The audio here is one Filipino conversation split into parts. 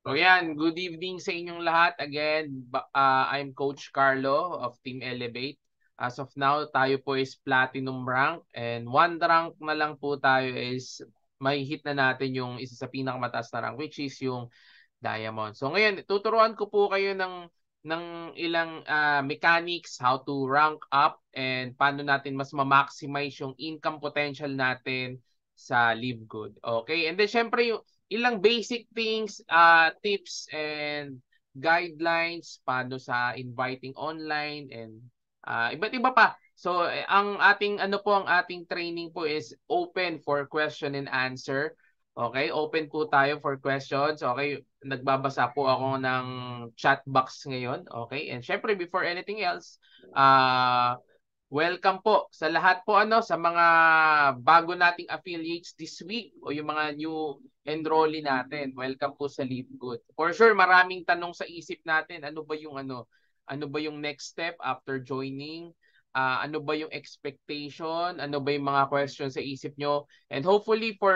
So yan, good evening sa inyong lahat. Again, I'm Coach Carlo of Team Elevate. As of now, tayo po is Platinum rank and one rank na lang po tayo is may hit na natin yung isa sa pinakamataas na rank which is yung Diamond. So ngayon, tuturuan ko po kayo ng ilang mechanics, how to rank up and paano natin mas ma-maximize yung income potential natin sa Live Good. Okay? And then syempre yung ilang basic things, tips and guidelines paano sa inviting online and iba't iba pa. So ang ating ang ating training po is open for question and answer. Okay, open po tayo for questions. Okay, nagbabasa po ako ng chat box ngayon. Okay, and syempre before anything else, welcome po sa lahat po sa mga bago nating affiliates this week o yung mga new enrollee natin. Welcome po sa Live Good. For sure, maraming tanong sa isip natin. Ano ba yung next step after joining? Ano ba yung expectation? Ano ba yung mga questions sa isip nyo? And hopefully for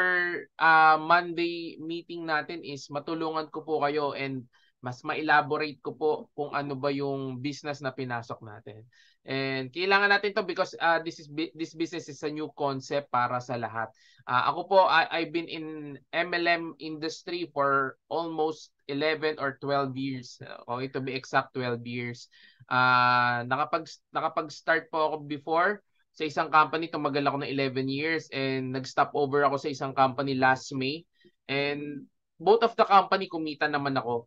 Monday meeting natin is matulungan ko po kayo and mas ma-elaborate ko po kung ano ba yung business na pinasok natin. And kailangan natin to because this business is a new concept para sa lahat. Ako po, I've been in MLM industry for almost 11 or 12 years. Okay, to be exact, 12 years. Nakapag-start po ako before sa isang company, tumagal ako ng 11 years and nag-stop over ako sa isang company last May. And both of the company kumita naman ako.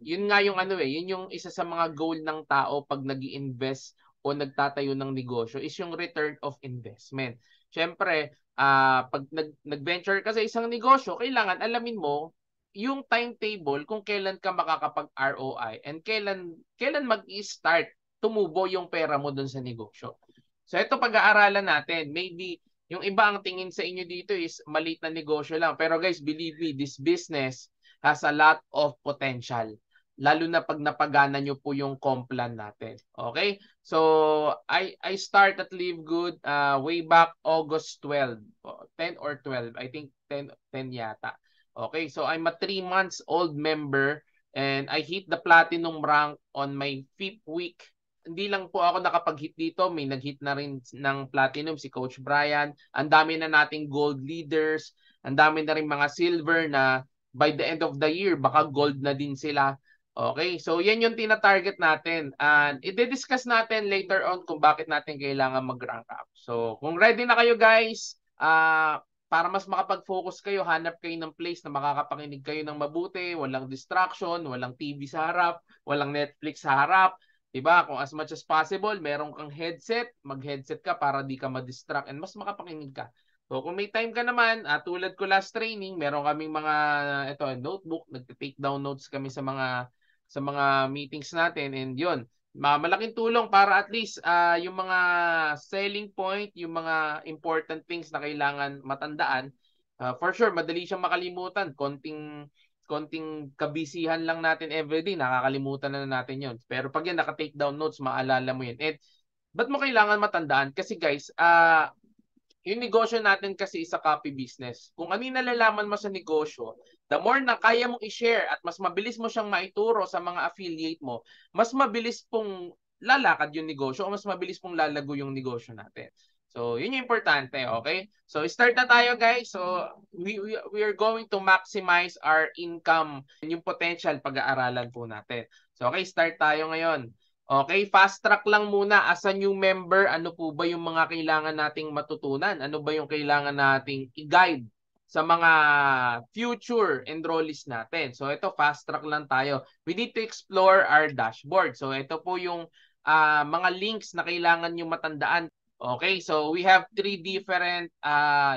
Yun nga yung yun yung isa sa mga goal ng tao pag nag-i-invest o nagtatayo ng negosyo is yung return of investment. Siyempre, pag nag-venture ka sa isang negosyo, kailangan alamin mo yung timetable kung kailan ka makakapag-ROI and kailan mag-i-start tumubo yung pera mo dun sa negosyo. So ito pag-aaralan natin. Maybe yung iba ang tingin sa inyo dito is maliit na negosyo lang. Pero guys, believe me, this business has a lot of potential. Lalo na pag napagana nyo po yung complan natin. Okay? So, I start at Live Good way back August 12. 10 or 12. I think 10 yata. Okay? So, I'm a 3 months old member and I hit the platinum rank on my 5th week. Hindi lang po ako nakapag-hit dito. May nag-hit na rin ng platinum si Coach Brian. Ang dami na nating gold leaders. Ang dami na rin mga silver na by the end of the year, baka gold na din sila. Okay, so yan yung tina-target natin. And i-discuss natin later on kung bakit natin kailangan mag-rank up. So kung ready na kayo guys, para mas makapag-focus kayo, hanap kayo ng place na makakapakinig kayo ng mabuti, walang distraction, walang TV sa harap, walang Netflix sa harap. Diba? Kung as much as possible, meron kang headset, mag-headset ka para di ka ma-distract and mas makapakinig ka. So kung may time ka naman, tulad ko last training, meron kaming mga notebook, nagte-take down notes kami sa mga meetings natin and 'yun. Malaking tulong para at least yung mga selling point, yung mga important things na kailangan matandaan, for sure madali siyang makalimutan. Konting kabisihan lang natin everyday, nakakalimutan na natin 'yon. Pero pag yan naka-take down notes, maalala mo 'yan. And ba't mo kailangan matandaan? Kasi guys, yung negosyo natin kasi isa copy business. Kung ano yung nalalaman mo sa negosyo, the more na kaya mong i-share at mas mabilis mo siyang maituro sa mga affiliate mo, mas mabilis pong lalakad yung negosyo o mas mabilis pong lalago yung negosyo natin. So, yun yung importante, okay? So, start na tayo guys. So, we are going to maximize our income, yung potential pag-aaralan po natin. So, okay, start tayo ngayon. Okay, fast track lang muna as a new member, ano po ba yung mga kailangan nating matutunan? Ano ba yung kailangan nating i-guide sa mga future enrollees natin? So ito, fast track lang tayo. We need to explore our dashboard. So ito po yung mga links na kailangan nyo matandaan. Okay, so we have 3 different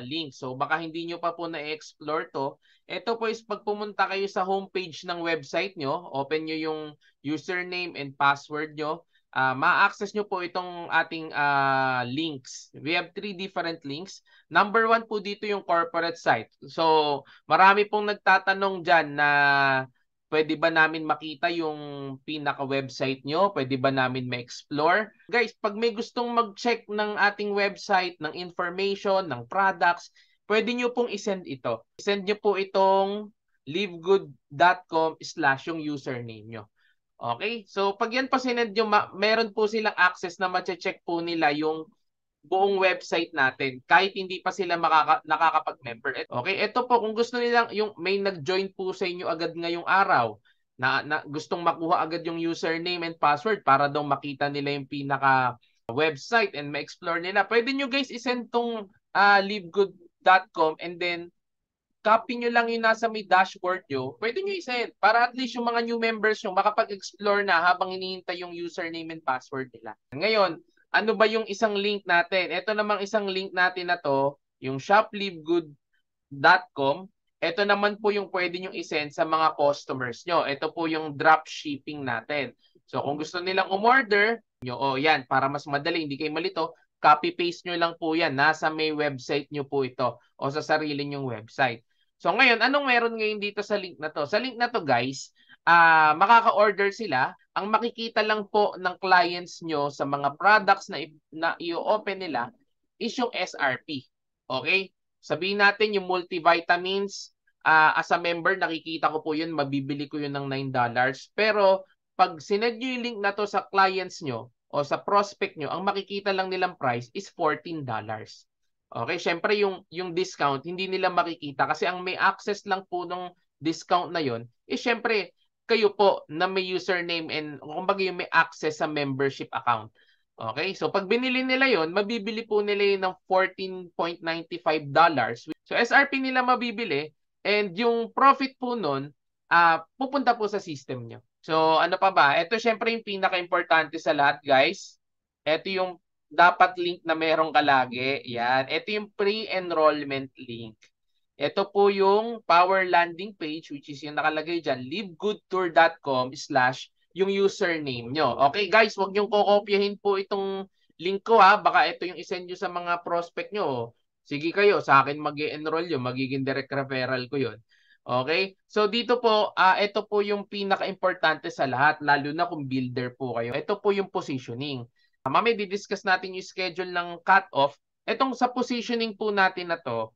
links. So baka hindi nyo pa po na-explore to. Ito po is pag pumunta kayo sa homepage ng website nyo, open nyo yung username and password nyo, ma-access nyo po itong ating links. We have 3 different links. Number 1 po dito yung corporate site. So marami pong nagtatanong dyan na pwede ba namin makita yung pinaka-website nyo? Pwede ba namin ma-explore? Guys, pag may gustong mag-check ng ating website, ng information, ng products, pwede nyo pong isend ito. Isend nyo po itong livegood.com/ yung username nyo. Okay? So, pag yan pa sinend nyo, meron po silang access na mache-check po nila yung buong website natin kahit hindi pa sila nakakapag-member. Okay, ito po kung gusto nilang yung may nag-join po sa inyo agad ngayong araw na gustong makuha agad yung username and password para daw makita nila yung pinaka website and ma-explore nila. Pwede nyo guys isend tong livegood.com and then copy nyo lang yung nasa may dashboard nyo, pwede nyo isend para at least yung mga new members nyo makapag-explore na habang hinihintay yung username and password nila. Ngayon, ano ba yung isang link natin? Ito namang isang link natin na to, yung shoplivegood.com. Ito naman po yung pwede nyo isend sa mga customers nyo. Ito po yung drop shipping natin. So kung gusto nilang umorder, yan, para mas madali, hindi kayo malito, copy-paste nyo lang po yan. Nasa may website nyo po ito o sa sarili nyong website. So ngayon, anong meron ngayon dito sa link na to? Sa link na to guys, makaka-order sila. Ang makikita lang po ng clients nyo sa mga products na i-open nila is yung SRP. Okay? Sabihin natin yung multivitamins, as a member, nakikita ko po yun, mabibili ko yun ng $9. Pero pag sinend nyo yung link na to sa clients nyo o sa prospect nyo, ang makikita lang nilang price is $14. Okay, syempre yung discount hindi nila makikita kasi ang may access lang po ng discount na yon syempre kayo po na may username and kumbaga yung may access sa membership account. Okay, so pag binili nila yon mabibili po nila yun ng $14.95. So SRP nila mabibili and yung profit po nun pupunta po sa system nyo. So ano pa ba? Ito syempre yung pinaka-importante sa lahat guys. Ito yung dapat link na meron ka lagi. Yan. Ito yung pre-enrollment link. Ito po yung power landing page which is yung nakalagay dyan, livegoodtour.com/ yung username nyo. Okay guys, huwag nyo kokopyahin po itong link ko ha. Baka ito yung isend nyo sa mga prospect nyo. Sige kayo, sa akin mag-enroll yun. Magiging direct referral ko yun. Okay? So dito po, ito po yung pinaka-importante sa lahat, lalo na kung builder po kayo. Ito po yung positioning. Mamaya di-discuss natin yung schedule ng cut-off. Etong sa positioning po natin na to,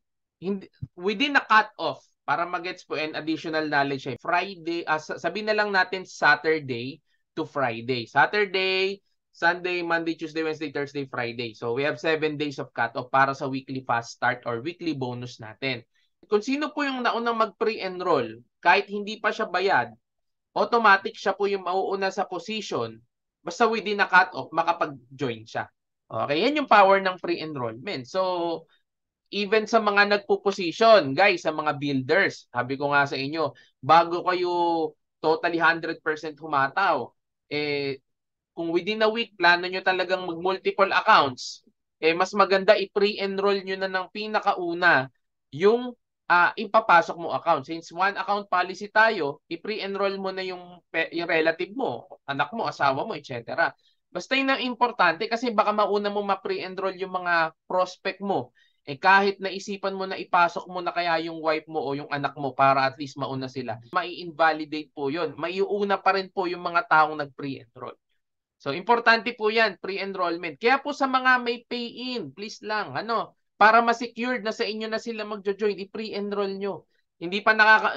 within na cut-off, para magets po and additional knowledge ay Friday, sabihin na lang natin Saturday to Friday. Saturday, Sunday, Monday, Tuesday, Wednesday, Thursday, Friday. So we have 7 days of cut-off para sa weekly fast start or weekly bonus natin. Kung sino po yung naunang mag-pre-enroll, kahit hindi pa siya bayad, automatic siya po yung mauuna sa position. Basta within na cut-off, makapag-join siya. Okay, yan yung power ng pre-enrollment. So, even sa mga nagpo-position, guys, sa mga builders, sabi ko nga sa inyo, bago kayo totally 100% humataw, kung within a week, plano nyo talagang mag-multiple accounts, mas maganda i-pre-enroll nyo na ng pinakauna yung ipapasok mo account. Since one account policy tayo, i-pre-enroll mo na yung relative mo, anak mo, asawa mo, etc. Basta yun ang importante kasi baka mauna mo ma-pre-enroll yung mga prospect mo. Kahit naisipan mo na ipasok mo na kaya yung wife mo o yung anak mo para at least mauna sila, mai-invalidate po yun. Maiuna pa rin po yung mga taong nag-pre-enroll. So, importante po yan, pre-enrollment. Kaya po sa mga may pay-in, please lang, para ma-secured na sa inyo na sila magjo-join, i-pre-enroll nyo. Hindi pa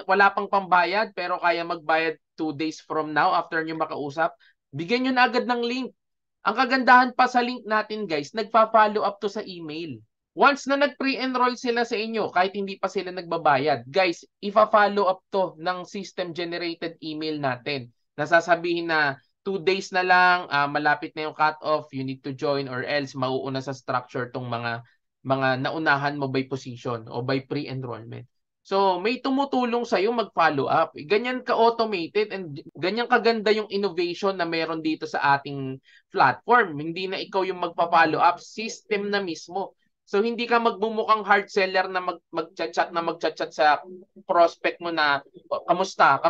wala pang pambayad, pero kaya magbayad 2 days from now after nyo makausap, bigyan nyo na agad ng link. Ang kagandahan pa sa link natin, guys, nagpa-follow up to sa email. Once na nag-pre-enroll sila sa inyo, kahit hindi pa sila nagbabayad, guys, ipa-follow up to ng system-generated email natin. Nasasabihin na 2 days na lang, malapit na yung cut-off, you need to join or else mauuna sa structure tong mga naunahan mo by position o by pre-enrollment. So, may tumutulong sa'yo mag-follow up. Ganyan ka-automated and ganyan kaganda yung innovation na meron dito sa ating platform. Hindi na ikaw yung magpa-follow up, system na mismo. So, hindi ka magbumukhang hard seller na magchat-chat sa prospect mo na, kamusta,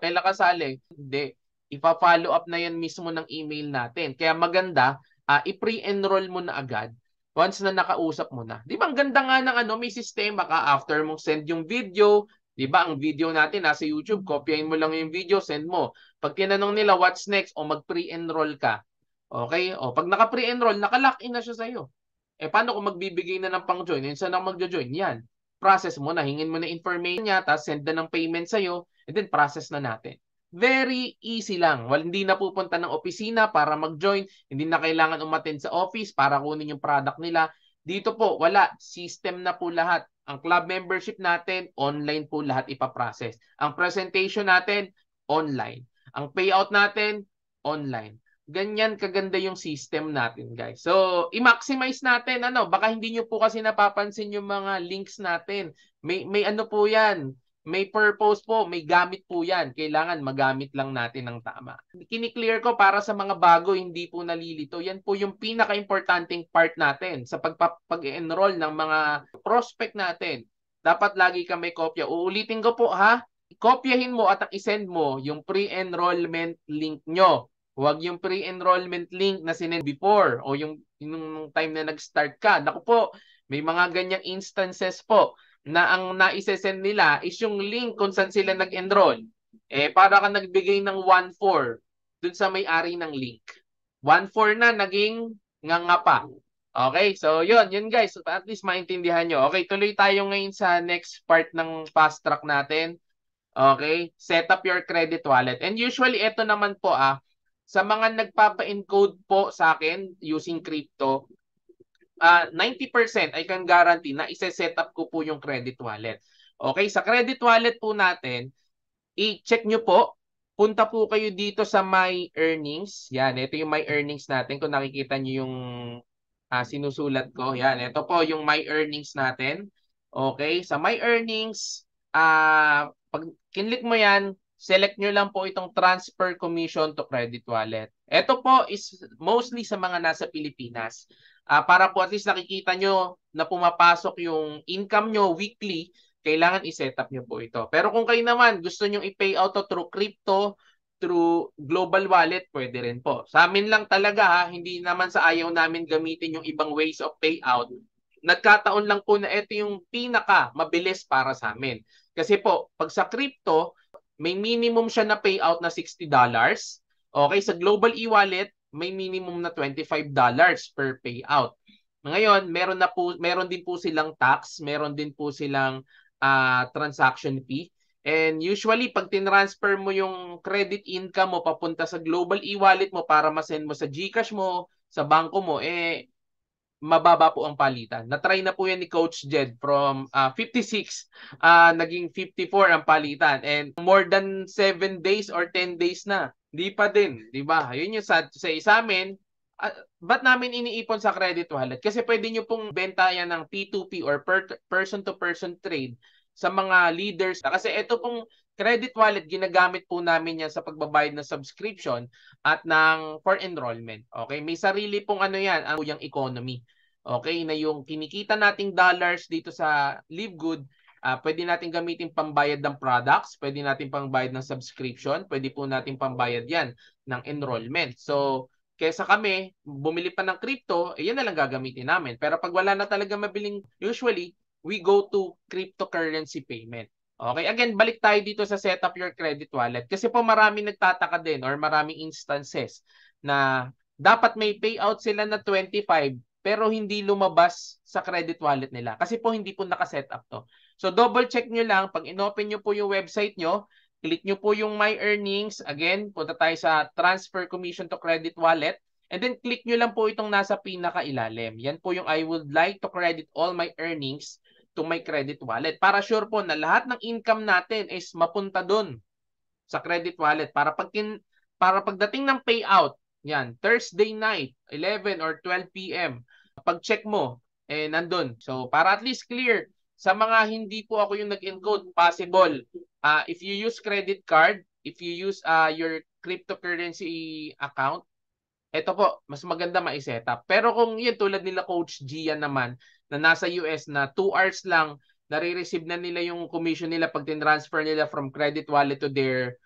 kailan ka sali? Hindi. Ipa-follow up na yan mismo ng email natin. Kaya maganda, i-pre-enroll mo na agad once na nakausap mo na. Di ba ang ganda nga ng may sistema ka after mong send yung video, di ba ang video natin nasa YouTube, kopyahin mo lang yung video, send mo. Pag tinanong nila what's next o mag-pre-enroll ka. Okay? O pag naka-pre-enroll, naka-lock in na siya sa'yo. Paano kung magbibigay na ng pang-join? Saan ako magjo-join? Yan. process mo na, hingin mo na information niya, tapos send na ng payment sa'yo, and then process na natin. Very easy lang. Hindi na pupunta ng opisina para mag-join, hindi na kailangan umattend sa office para kunin yung product nila. Dito po, wala. System na po lahat. Ang club membership natin, online po lahat ipaprocess. Ang presentation natin, online. Ang payout natin, online. Ganyan kaganda yung system natin, guys. So, i-maximize natin, baka hindi nyo po kasi napapansin yung mga links natin. May ano po yan, may purpose po, may gamit po yan. Kailangan magamit lang natin ng tama. Kini-clear ko para sa mga bago, hindi po nalilito. Yan po yung pinaka-importanting part natin sa pag-enroll ng mga prospect natin. Dapat lagi ka may kopya. Uulitin ko po ha, kopyahin mo at isend mo yung pre-enrollment link nyo. Huwag yung pre-enrollment link na sinend before o yung time na nag-start ka. Naku po, may mga ganyang instances po na ang naisesend nila is yung link kung saan sila nag-enroll. Para ka nagbigay ng 1-4 dun sa may-ari ng link. 1-4 na, naging nga pa. Okay, so yun guys, at least maintindihan nyo. Okay, tuloy tayo ngayon sa next part ng fast track natin. Okay, set up your credit wallet. And usually, ito naman po sa mga nagpapa-encode po sa akin using crypto, 90% I can guarantee na isa-set up ko po yung credit wallet. Okay, sa credit wallet po natin, i-check nyo po. Punta po kayo dito sa My Earnings. Yan, ito yung My Earnings natin. Kung nakikita nyo yung sinusulat ko. Yan, ito po yung My Earnings natin. Okay, sa My Earnings, pag kinlik mo yan, select nyo lang po itong transfer commission to credit wallet. Ito po is mostly sa mga nasa Pilipinas. Para po at least nakikita nyo na pumapasok yung income nyo weekly, kailangan i-set up nyo po ito. Pero kung kayo naman gusto nyo i-pay out to through crypto, through global wallet, pwede rin po. Sa amin lang talaga hindi naman sa ayaw namin gamitin yung ibang ways of payout. Nagkataon lang po na ito yung pinaka mabilis para sa amin. Kasi po, pag sa crypto, may minimum siya na payout na $60. Okay, sa global e-wallet, may minimum na $25 per payout. Ngayon, meron din po silang tax, meron din po silang transaction fee. And usually, pag tinransfer mo yung credit income mo papunta sa global e-wallet mo para masend mo sa GCash mo, sa bangko mo, mababa po ang palitan. Na-try na po yan ni Coach Jed from 56, naging 54 ang palitan. And more than 7 days or 10 days na. Di pa din, di ba? Yun yung sa amin, ba't namin iniipon sa credit wallet? Kasi pwede nyo pong benta yan ng P2P or person-to-person trade sa mga leaders. Kasi ito pong credit wallet, ginagamit po namin yan sa pagbabayad ng subscription at for enrollment. Okay? May sarili pong yan, ang economy. Okay? Na yung kinikita nating dollars dito sa LiveGood, pwede natin gamitin pambayad ng products, pwede natin pambayad ng subscription, pwede po natin pambayad yan ng enrollment. So, kesa kami, bumili pa ng crypto, yan na lang gagamitin namin. Pero pag wala na talaga mabiling, usually, we go to cryptocurrency payment. Okay, again, balik tayo dito sa set up your credit wallet. Kasi po marami nagtataka din or maraming instances na dapat may payout sila na 25 pero hindi lumabas sa credit wallet nila. Kasi po hindi po nakaset up to. So double check nyo lang, pag inopen nyo po yung website nyo, click nyo po yung My Earnings. Again, punta tayo sa Transfer Commission to Credit Wallet. And then click nyo lang po itong nasa pinakailalim. Yan po yung I would like to credit all my earnings to my credit wallet. Para sure po na lahat ng income natin is mapunta doon sa credit wallet. Para pagdating ng payout, yan, Thursday night, 11 or 12 p.m., pag-check mo, nandun. So, para at least clear, sa mga hindi po ako yung nag-encode, possible. If you use credit card, if you use your cryptocurrency account, ito po, mas maganda ma-set up. Pero kung yun, tulad nila Coach Gian naman, na nasa US na 2 hours lang, nare-receive na nila yung commission nila pag tin-transfer nila from credit wallet to their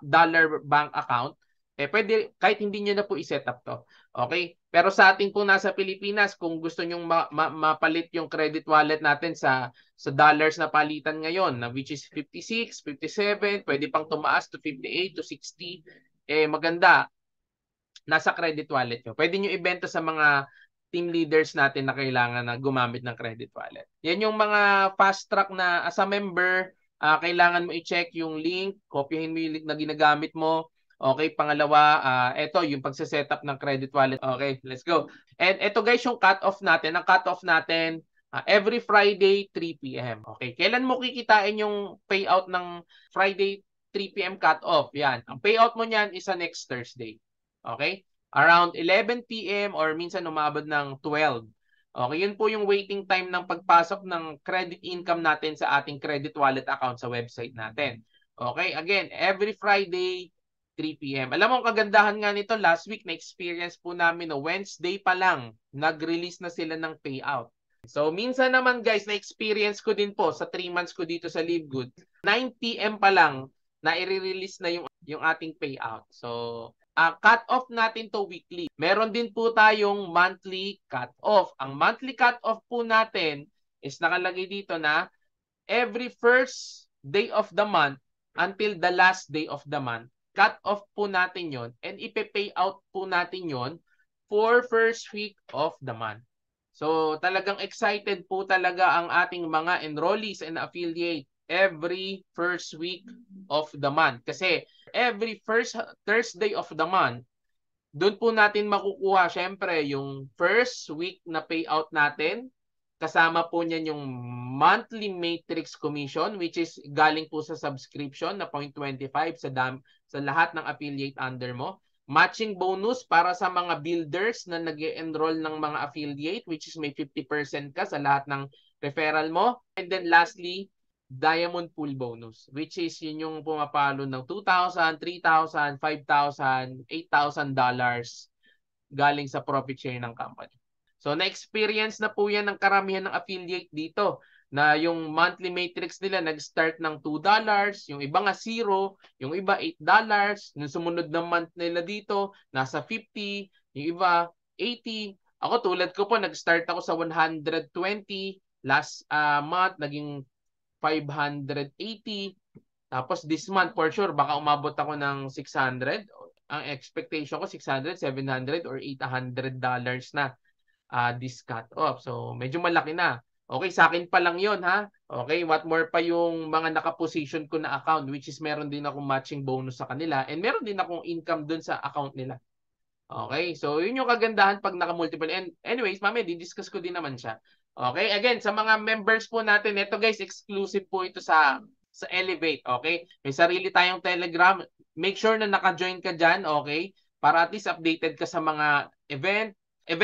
dollar bank account, pwede, kahit hindi nyo na po i-set up to. Okay? Pero sa ating po nasa Pilipinas, kung gusto nyong mapalit yung credit wallet natin sa dollars na palitan ngayon, na which is 56, 57, pwede pang tumaas to 58 to 60, maganda nasa credit wallet nyo. Pwede nyo ibenta sa mga team leaders natin na kailangan na gumamit ng credit wallet. Yan yung mga fast track na as a member, kailangan mo i-check yung link, kopyahin mo yung link na ginagamit mo. Okay, pangalawa, ito yung pagse-setup ng credit wallet. Okay, let's go. And ito guys yung cut-off natin. Ang cut-off natin, every Friday, 3 p.m. Okay, kailan mo kikitain yung payout ng Friday 3 p.m. cut-off? Yan. Ang payout mo niyan is sa next Thursday. Okay? Around 11 p.m. or minsan umabot ng 12. Okay, yun po yung waiting time ng pagpasok ng credit income natin sa ating credit wallet account sa website natin. Okay, again, every Friday, 3 p.m. Alam mo, ang kagandahan nga nito, last week na-experience po namin, no, Wednesday pa lang, nag-release na sila ng payout. So, minsan naman guys, na-experience ko din po sa 3 months ko dito sa Livegood, 9 p.m. pa lang na i-release na yung ating payout. So, cut-off natin to weekly. Meron din po tayong monthly cut-off. Ang monthly cut-off po natin is nakalagay dito na every first day of the month until the last day of the month. Cut-off po natin yon and ipe-pay out po natin yon for first week of the month. So talagang excited po talaga ang ating mga enrollees and affiliate every first week of the month. Kasi every first Thursday of the month, doon po natin makukuha syempre yung first week na payout natin. Kasama po niyan yung monthly matrix commission which is galing po sa subscription na 0.25 sa lahat ng affiliate under mo. Matching bonus para sa mga builders na nag-enroll ng mga affiliate which is may 50% ka sa lahat ng referral mo. And then lastly, Diamond Pool Bonus which is yun yung pumapalo ng $2,000, $3,000, $5,000, $8,000 galing sa profit share ng company. So na-experience na po yan ng karamihan ng affiliate dito na yung monthly matrix nila nag-start ng $2, yung iba nga $0, yung iba $8, nung sumunod na month nila dito nasa 50, yung iba 80. Ako tulad ko po nag-start ako sa 120, last month naging 580. Tapos this month for sure baka umabot ako ng 600. Ang expectation ko 600, 700 or $800 na this cut off. So medyo malaki na. Okay, sa akin pa lang 'yon ha. Okay, what more pa yung mga naka-position ko na account which is meron din akong matching bonus sa kanila and meron din akong income dun sa account nila. Okay, so yun yung kagandahan pag naka-multiple. And anyways, mamaya di-discuss ko din naman siya. Okay, again, sa mga members po natin, ito guys, exclusive po ito sa Elevate, okay? May sarili tayong Telegram. Make sure na naka-join ka dyan, okay? Para at least updated ka sa mga event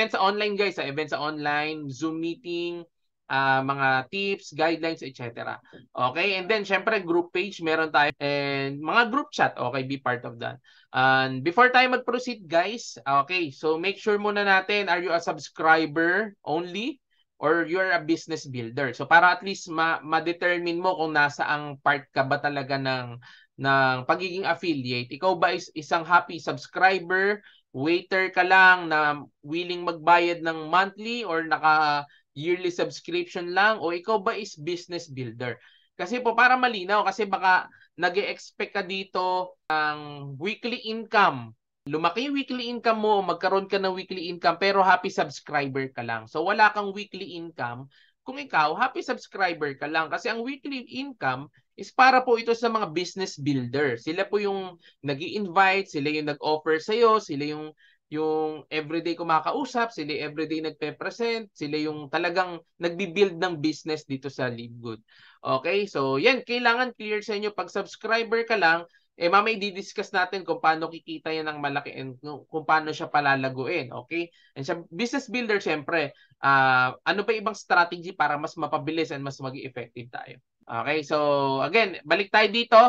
sa online guys, event sa online, Zoom meeting, mga tips, guidelines, etc. Okay, and then syempre group page meron tayo and mga group chat, okay, be part of that. And before tayo mag-proceed guys, okay, so make sure muna natin, are you a subscriber only or you're a business builder? So para at least ma-determine mo kung nasa ang part ka ba talaga ng pagiging affiliate. Ikaw ba is isang happy subscriber, waiter ka lang na willing magbayad ng monthly or naka yearly subscription lang, o ikaw ba is business builder? Kasi po para malinaw, kasi baka nag-e-expect ka dito ng weekly income. Lumaki yung weekly income mo, magkaroon ka ng weekly income pero happy subscriber ka lang. So wala kang weekly income kung ikaw happy subscriber ka lang. Kasi ang weekly income is para po ito sa mga business builder. Sila po yung nag-i-invite, sila yung nag-offer sa'yo, sila yung everyday kumakausap, sila everyday nagpe-present, sila yung talagang nagbi-build ng business dito sa Livegood. Okay? So, yan, kailangan clear sa inyo. Pag subscriber ka lang, mamay di-discuss natin kung paano kikita yan ng malaki and kung paano siya palalaguin. Okay? And sa business builder, syempre, ano pa ibang strategy para mas mapabilis and mas maging effective tayo. Okay? So, again, balik tayo dito.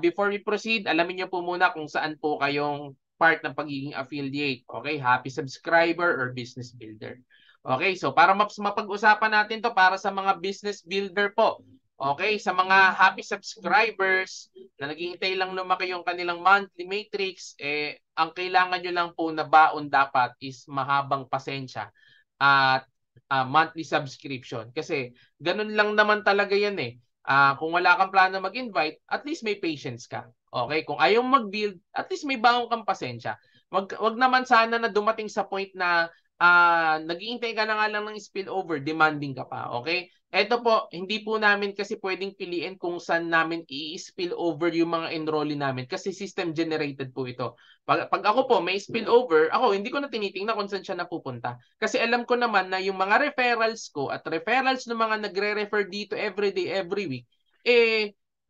Before we proceed, alamin nyo po muna kung saan po kayong part ng pagiging affiliate. Okay? Happy subscriber or business builder. Okay? So, para mapag-usapan natin to para sa mga business builder po. Okay? Sa mga happy subscribers na naghihintay lang lumaki yung kanilang monthly matrix, ang kailangan nyo lang po na baon dapat is mahabang pasensya at monthly subscription. Kasi ganun lang naman talaga yan eh. Kung wala kang plano mag-invite, at least may patience ka. Okay, kung ayaw mag-build, at least may baon kang pasensya. Wag naman sana na dumating sa point na nag-iintay ka na nga lang ng spillover, demanding ka pa, okay? Ito po, hindi po namin kasi pwedeng piliin kung saan namin i-spill over yung mga enrollee namin kasi system generated po ito. Pag ako po may spillover, ako hindi ko na tinitingnan kung saan siya napupunta. Kasi alam ko naman na yung mga referrals ko at referrals ng mga nagre-refer dito every day, every week,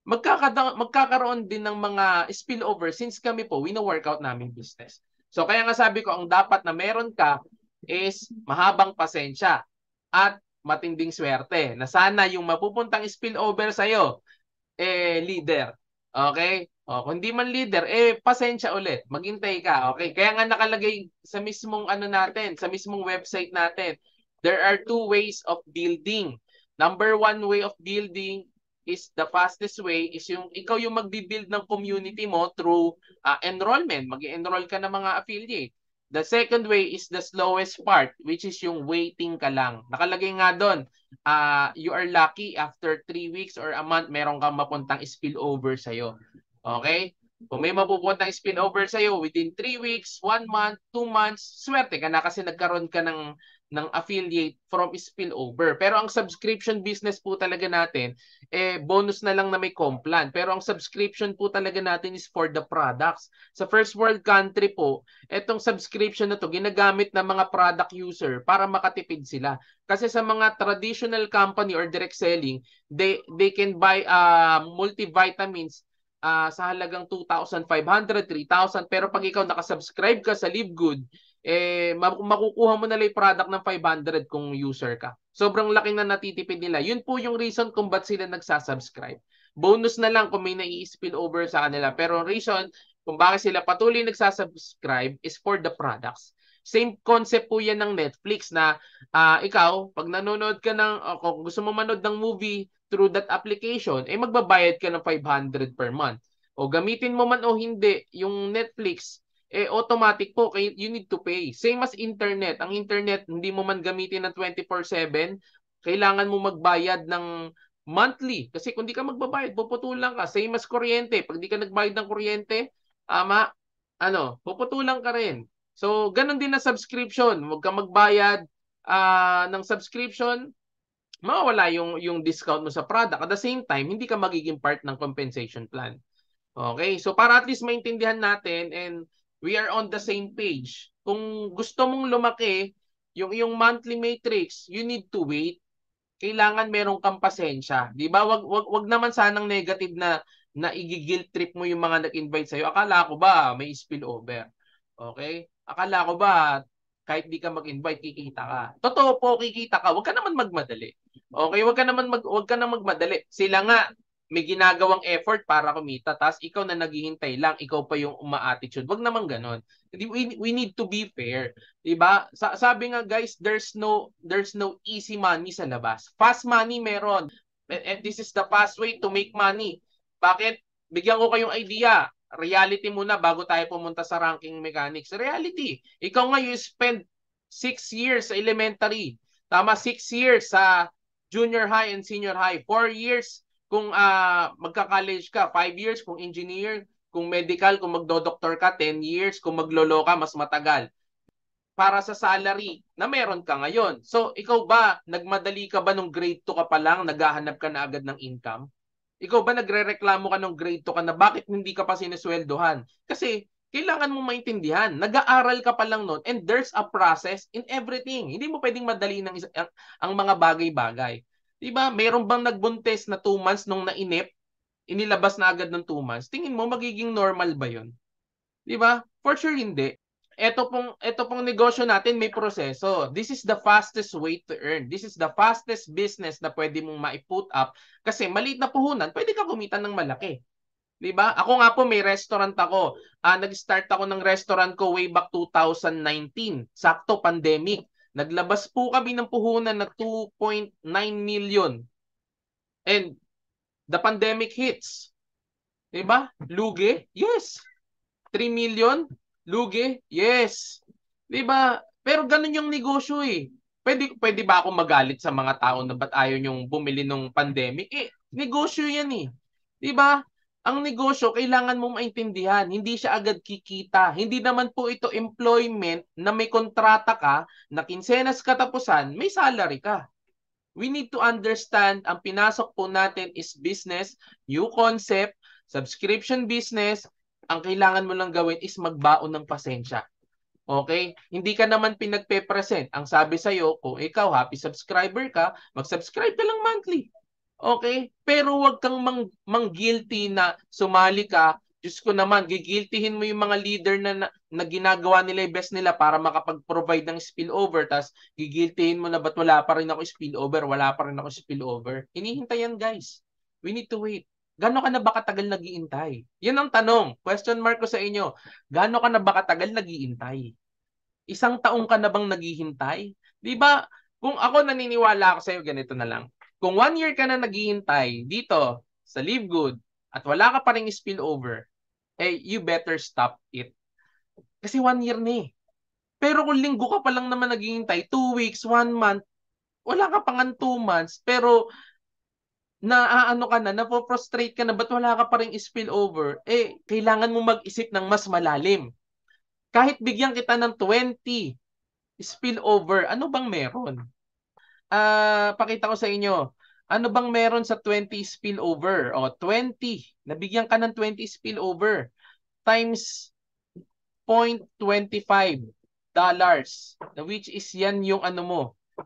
magkakaroon din ng mga spillover since kami po, wino-workout namin business. So kaya nga sabi ko, ang dapat na meron ka is mahabang pasensya at matinding swerte na sana yung mapupuntang spillover sa'yo, leader. Okay? O, kung di man leader, pasensya ulit. Maghintay ka. Okay? Kaya nga nakalagay sa mismong ano natin, sa mismong website natin, there are two ways of building. Number one way of building is the fastest way is yung ikaw yung magbi-build ng community mo through enrollment. Mag-enroll ka ng mga affiliate. The second way is the slowest part, which is yung waiting ka lang. Nakalagay nga doon, you are lucky after 3 weeks or a month, meron kang mapuntang spillover sa'yo. Okay? Kung may mapupuntang spillover sa'yo within 3 weeks, 1 month, 2 months, swerte ka na kasi nagkaroon ka ng affiliate from spillover. Pero ang subscription business po talaga natin, bonus na lang na may complan. Pero ang subscription po talaga natin is for the products. Sa first world country po, etong subscription na to ginagamit ng mga product user para makatipid sila. Kasi sa mga traditional company or direct selling, they can buy multivitamins sa halagang 2,500, 3,000. Pero pag ikaw nakasubscribe ka sa Live Good, makukuha mo na lang yung product ng 500 kung user ka. Sobrang laki na natitipid nila. Yun po yung reason kung ba't sila nagsasubscribe. Bonus na lang kung may nai-spill over sa kanila. Pero reason kung bakit sila patuloy nagsasubscribe is for the products. Same concept po yan ng Netflix na ikaw, pag nanonood ka kung gusto mo manood ng movie through that application, magbabayad ka ng 500 per month. O gamitin mo man o hindi, yung Netflix, automatic po, you need to pay. Same as internet. Ang internet, hindi mo man gamitin ng 24/7, kailangan mo magbayad ng monthly. Kasi kung di ka magbabayad, puputulan ka. Same as kuryente. Pag di ka nagbayad ng kuryente, puputulan ka rin. So, ganun din na subscription. Huwag ka magbayad ng subscription, mawawala yung discount mo sa product. At the same time, hindi ka magiging part ng compensation plan. Okay? So, para at least maintindihan natin and we are on the same page. Kung gusto mong lumaki, yung monthly matrix, you need to wait. Kailangan meron kang pasensya. Di ba? Wag naman sanang negative na i-guilt trip mo yung mga nag-invite sa'yo. Akala ko ba may spillover? Okay? Akala ko ba kahit di ka mag-invite, kikita ka? Totoo po, kikita ka. Huwag ka naman magmadali. Okay? Huwag ka naman magmadali. Sila nga, may ginagawang effort para kumita, tapos ikaw na naghihintay lang, ikaw pa yung uma-attitude. Wag naman ganon. We need to be fair. Diba? Sabi nga guys, there's no easy money sa labas. Fast money meron. And this is the fast way to make money. Bakit? Bigyan ko kayong idea. Reality muna bago tayo pumunta sa ranking mechanics. Reality. Ikaw nga, you spend 6 years sa elementary. Tama, 6 years sa junior high and senior high. 4 years kung magka-college ka. 5 years kung engineer. Kung medical, kung magdo-doktor ka. 10 years. Kung maglolo ka, mas matagal. Para sa salary na meron ka ngayon. So, ikaw ba, nagmadali ka ba nung grade 2 ka pa lang, naghahanap ka na agad ng income? Ikaw ba nagrereklamo ka ng grade 2 ka na bakit hindi ka pa sinesweldohan? Kasi kailangan mo maintindihan. Nag-aaral ka pa lang noon and there's a process in everything. Hindi mo pwedeng madali ang mga bagay-bagay. Diba? Meron bang nagbuntes na 2 months nung nainip, inilabas na agad ng 2 months? Tingin mo magiging normal ba yun? Diba? For sure hindi. Ito pong negosyo natin may proseso. This is the fastest way to earn. This is the fastest business na pwede mong ma-put up kasi maliit na puhunan, pwede ka kumita ng malaki. 'Di ba? Ako nga po may restaurant ako. Nag-start ako ng restaurant ko way back 2019. Sakto pandemic. Naglabas po kami ng puhunan na 2.9 million. And the pandemic hits. 'Di ba? Lugi? Yes. 3 million? Lugi? Yes. 'Di ba? Pero ganun yung negosyo eh. Pwede ba ako magalit sa mga tao na ba't ayaw nyong bumili nung pandemic? Negosyo yan eh. 'Di ba? Ang negosyo, kailangan mong maintindihan, hindi siya agad kikita. Hindi naman po ito employment na may kontrata ka, na kinsenas katapusan, may salary ka. We need to understand, ang pinasok po natin is business, new concept, subscription business. Ang kailangan mo lang gawin is magbaon ng pasensya. Okay? Hindi ka naman pinagpe-present. Ang sabi sa'yo, kung ikaw happy subscriber ka, mag-subscribe ka lang monthly. Okay? Pero wag kang mang-guilty na sumali ka. Diyos ko naman, gigiltihin mo yung mga leader na ginagawa nila yung best nila para makapag-provide ng spillover, tas gigiltihin mo na ba't wala pa rin ako spillover, wala pa rin ako spillover. Hinihintay yan, guys. We need to wait. Gano'n ka na ba katagal naghihintay? Yan ang tanong. Question mark ko sa inyo. Gano'n ka na ba katagal naghihintay? Isang taong ka na bang naghihintay? Di ba? Kung ako naniniwala ako sa'yo, ganito na lang. Kung 1 year ka na naghihintay dito sa Live Good at wala ka pa ring spillover, eh, you better stop it. Kasi 1 year na eh. Pero kung linggo ka pa lang naman naghihintay, 2 weeks, 1 month, wala ka pang 2 months, pero ano ka na, napo-frustrate ka na, ba't wala ka pa ring spillover, eh, kailangan mo mag-isip ng mas malalim. Kahit bigyan kita ng 20 spillover, ano bang meron? Pakita ko sa inyo. Ano bang meron sa 20 spillover? O, 20. Nabigyan ka ng 20 spillover times $0.25, which is yan yung ano mo,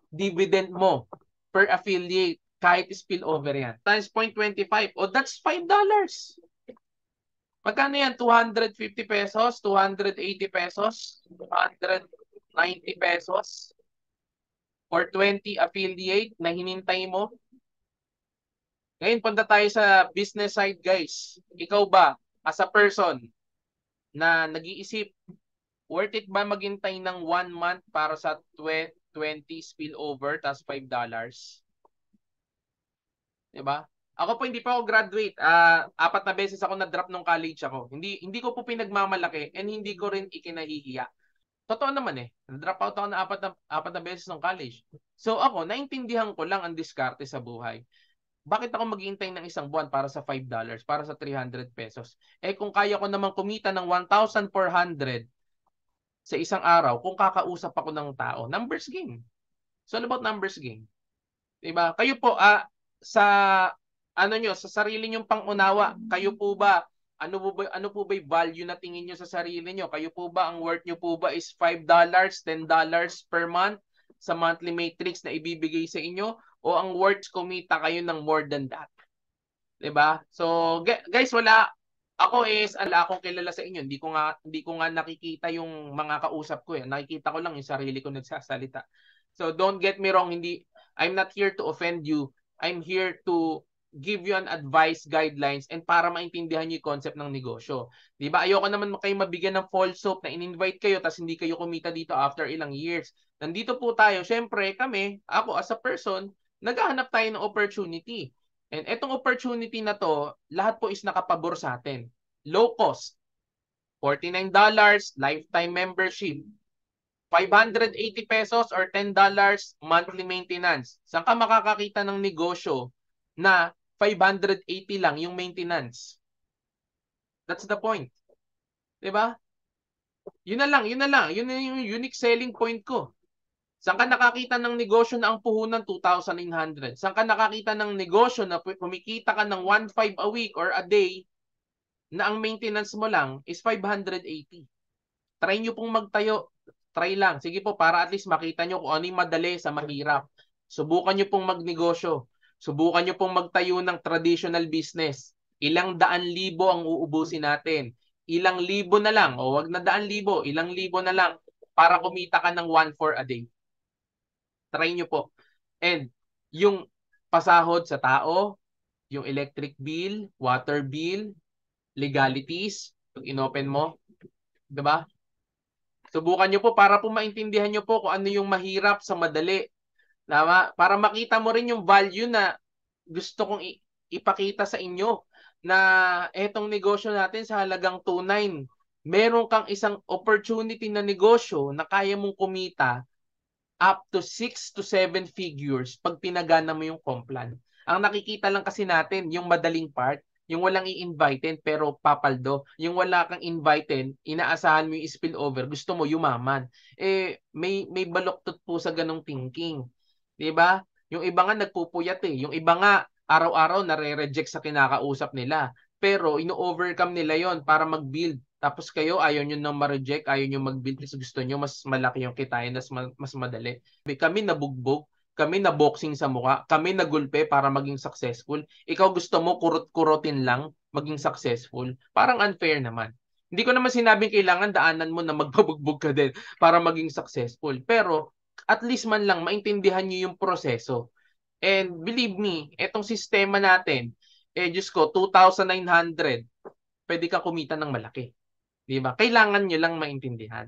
dividend mo per affiliate kahit spillover yan. Times 0.25. O, that's $5. Magkano yan? 250 pesos? 280 pesos? 290 pesos? Or 20 affiliate na hinintay mo? Ngayon, punta tayo sa business side, guys. Ikaw ba, as a person na nag-iisip, worth it ba maghintay ng 1 month para sa 20 spillover tas $5? Diba? Ako po, hindi pa ako graduate. 4 na beses ako na-drop nung college ako. Hindi ko po pinagmamalaki and hindi ko rin ikinahihiya. Totoo naman eh. Na-drop out ako na 4 na beses ng college. So ako, naintindihan ko lang ang diskarte sa buhay. Bakit ako maghihintay ng isang buwan para sa $5, para sa 300 pesos? Eh kung kaya ko namang kumita ng 1,400 sa isang araw, kung kakausap ako ng tao, numbers game. So all about numbers game. Diba? Kayo po, sa sa sarili nyong pangunawa, kayo po ba, ano po ba yung value na tingin nyo sa sarili nyo? Kayo po ba, ang worth nyo po ba is $5, $10 per month sa monthly matrix na ibibigay sa inyo? O ang worth kumita kayo ng more than that? 'Di ba? So guys, wala akong kilala sa inyo. Hindi ko nga nakikita yung mga kausap ko eh. Nakikita ko lang yung sarili ko nagsasalita. So don't get me wrong, I'm not here to offend you. I'm here to give you an advice, guidelines, and para maintindihan niyo yung concept ng negosyo. 'Di ba? Ayoko naman kayo mabigyan ng false hope na in-invite kayo tapos hindi kayo kumita dito after ilang years. Nandito po tayo, syempre ako as a person, naghahanap tayo ng opportunity. And etong opportunity na to, lahat po is nakapabor sa atin. Low cost, $49 lifetime membership, 580 pesos or $10 monthly maintenance. Saan ka makakakita ng negosyo na 580 lang yung maintenance? That's the point. 'Di ba? Yun na lang. Yun na yung unique selling point ko. Saan ka nakakita ng negosyo na ang puhunan 2,900? Saan ka nakakita ng negosyo na kumikita ka ng 1,500 a week or a day na ang maintenance mo lang is 580? Try nyo pong magtayo. Try lang. Sige po, para at least makita nyo kung ano yung madali sa mahirap. Subukan nyo pong magnegosyo. Subukan nyo pong magtayo ng traditional business. Ilang daan libo ang uubusin natin. Ilang libo na lang, o wag na daan libo, ilang libo na lang para kumita ka ng 1,400 a day. Try nyo po. And yung pasahod sa tao, yung electric bill, water bill, legalities, pag inopen mo, 'di ba? Subukan nyo po para po maintindihan nyo po kung ano yung mahirap sa madali. Tama? Para makita mo rin yung value na gusto kong ipakita sa inyo na etong negosyo natin sa halagang 2,900, meron kang isang opportunity na negosyo na kaya mong kumita up to 6 to 7 figures pag pinagana mo yung Complan. Ang nakikita lang kasi natin, yung madaling part, Yung walang i-invitein pero papaldo. Yung wala kang invitein, inaasahan mo yung spillover, gusto mo yumaman. May baluktot po sa ganong thinking. 'Di ba? Yung iba nga nagpupuyat eh. Yung iba nga araw-araw nare-reject sa kinakausap nila. Pero ino-overcome nila yon para mag-build. Tapos kayo ayaw nyo nang ma-reject, ayaw nyo mag-build kasi gusto nyo mas malaki yung kitain, mas madali. Kami nabugbog, kami na boxing sa mukha, kami nagulpe para maging successful. Ikaw gusto mo kurot-kurotin lang maging successful. Parang unfair naman. Hindi ko naman sinabing kailangan daanan mo na magpabugbog ka din para maging successful. Pero at least man lang maintindihan niyo yung proseso. And believe me, etong sistema natin, Diyos ko, 2,900, pwede ka kumita ng malaki. Di ba? Kailangan nyo lang maintindihan.